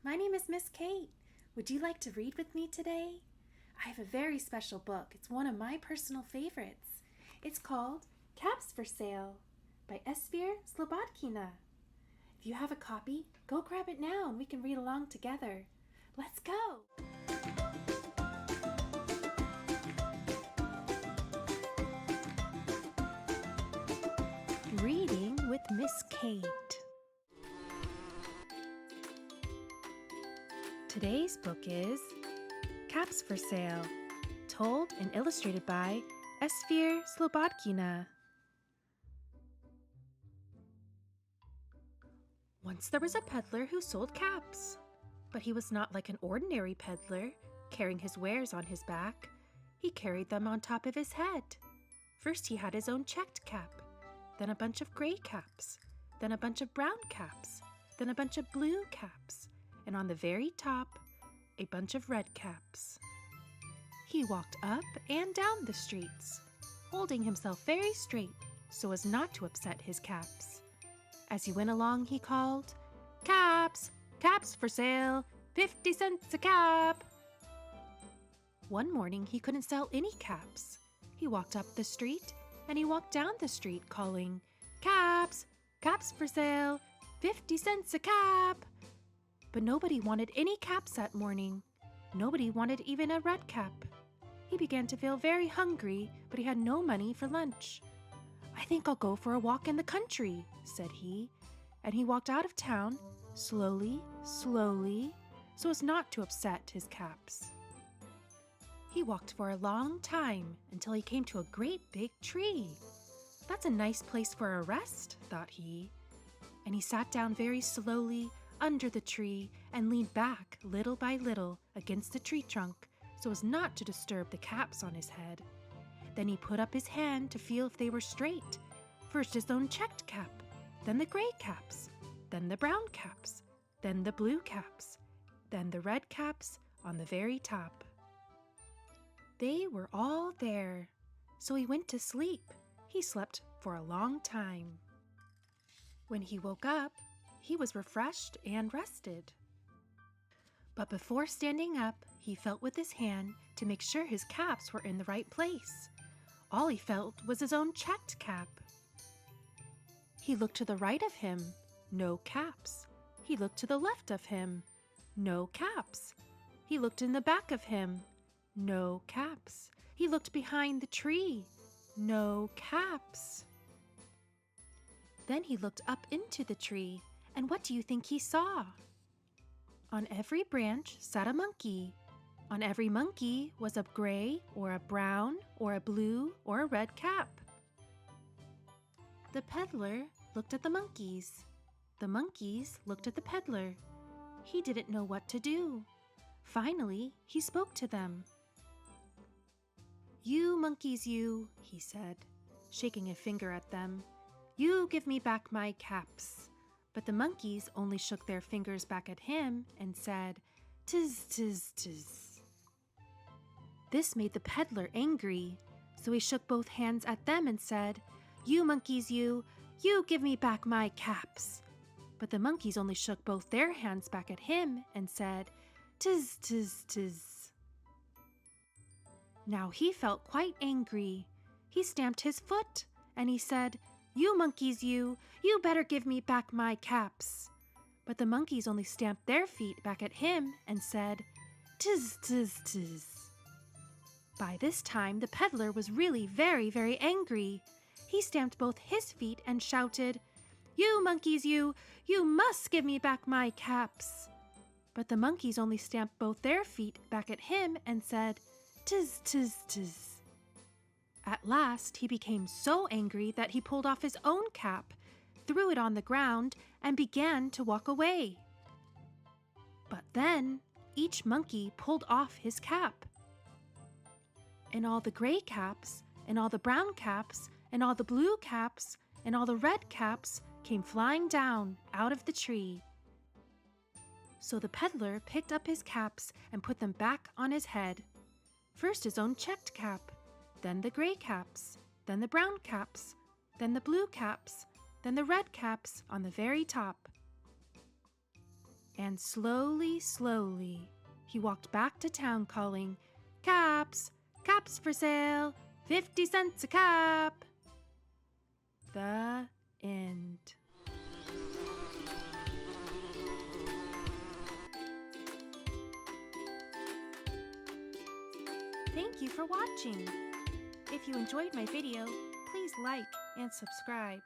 My name is Miss Kate. Would you like to read with me today? I have a very special book. It's one of my personal favorites. It's called Caps for Sale by Esphyr Slobodkina. If you have a copy, go grab it now and we can read along together. Let's go! Reading with Miss Kate. Today's book is Caps for Sale, told and illustrated by Esphyr Slobodkina. Once there was a peddler who sold caps, but he was not like an ordinary peddler, carrying his wares on his back. He carried them on top of his head. First he had his own checked cap, then a bunch of gray caps, then a bunch of brown caps, then a bunch of blue caps, and on the very top, a bunch of red caps. He walked up and down the streets, holding himself very straight so as not to upset his caps. As he went along, he called, "Caps! Caps for sale! 50 cents a cap!" One morning, he couldn't sell any caps. He walked up the street and he walked down the street calling, "Caps! Caps for sale! 50 cents a cap!" But nobody wanted any caps that morning. Nobody wanted even a red cap. He began to feel very hungry, but he had no money for lunch. "I think I'll go for a walk in the country," said he, and he walked out of town, slowly, slowly, so as not to upset his caps. He walked for a long time until he came to a great big tree. "That's a nice place for a rest," thought he, and he sat down very slowly under the tree and leaned back little by little against the tree trunk so as not to disturb the caps on his head. Then he put up his hand to feel if they were straight. First his own checked cap, then the gray caps, then the brown caps, then the blue caps, then the red caps on the very top. They were all there, so he went to sleep. He slept for a long time. When he woke up, he was refreshed and rested. But before standing up, he felt with his hand to make sure his caps were in the right place. All he felt was his own checked cap. He looked to the right of him, no caps. He looked to the left of him, no caps. He looked in the back of him, no caps. He looked behind the tree, no caps. Then he looked up into the tree, and what do you think he saw? On every branch sat a monkey. On every monkey was a gray or a brown or a blue or a red cap. The peddler looked at the monkeys. The monkeys looked at the peddler. He didn't know what to do. Finally, he spoke to them. "You monkeys, you," he said, shaking a finger at them. "You give me back my caps." But the monkeys only shook their fingers back at him and said, "Tiz, tiz, tiz." This made the peddler angry, so he shook both hands at them and said, "You monkeys, you give me back my caps." But the monkeys only shook both their hands back at him and said, "Tiz, tiz, tiz." Now he felt quite angry. He stamped his foot and he said, "You monkeys, you better give me back my caps." But the monkeys only stamped their feet back at him and said, "Tiz, tiz, tiz." By this time, the peddler was really very, very angry. He stamped both his feet and shouted, "You monkeys, you must give me back my caps." But the monkeys only stamped both their feet back at him and said, "Tiz, tiz, tiz." At last, he became so angry that he pulled off his own cap, threw it on the ground, and began to walk away. But then, each monkey pulled off his cap. And all the gray caps, and all the brown caps, and all the blue caps, and all the red caps came flying down out of the tree. So the peddler picked up his caps and put them back on his head. First his own checked cap, then the gray caps, then the brown caps, then the blue caps, then the red caps on the very top. And slowly, slowly, he walked back to town calling, "Caps! Caps for sale! 50 cents a cap!" The end. Thank you for watching. If you enjoyed my video, please like and subscribe.